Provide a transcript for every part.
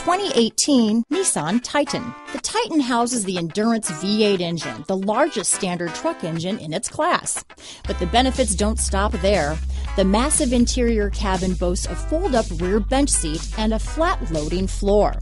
2018 Nissan Titan. The Titan houses the Endurance V8 engine, the largest standard truck engine in its class. But the benefits don't stop there. The massive interior cabin boasts a fold-up rear bench seat and a flat loading floor.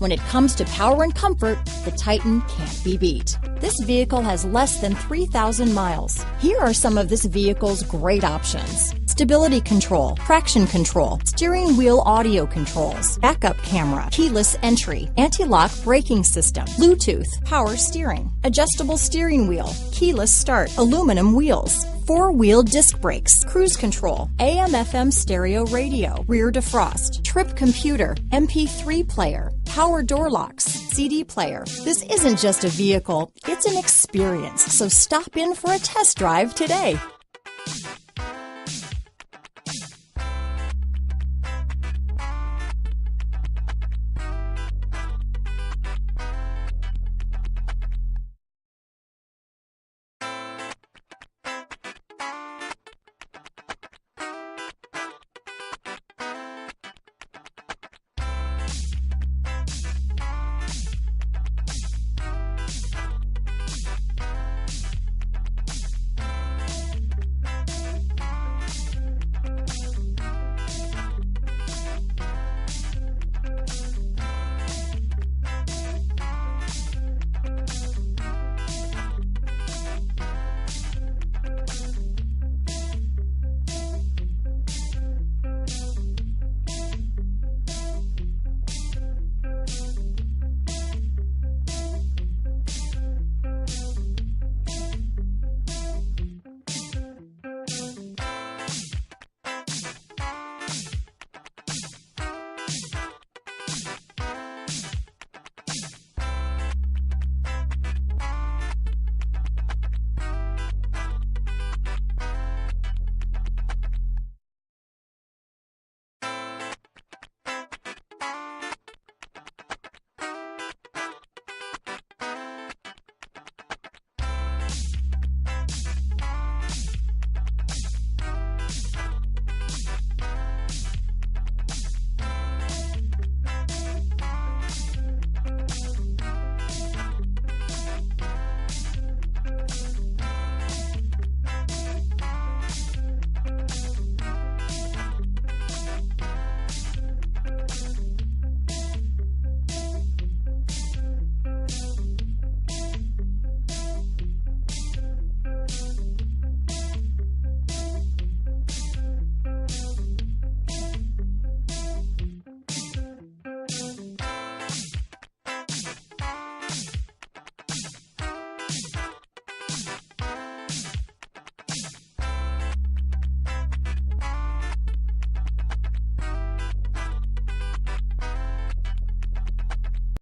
When it comes to power and comfort, the Titan can't be beat. This vehicle has less than 3,000 miles. Here are some of this vehicle's great options: stability control, traction control, steering wheel audio controls, backup camera, keyless entry, anti-lock braking system, Bluetooth, power steering, adjustable steering wheel, keyless start, aluminum wheels, four-wheel disc brakes, cruise control, AM/FM stereo radio, rear defrost, trip computer, MP3 player, power door locks, CD player. This isn't just a vehicle, it's an experience. So stop in for a test drive today.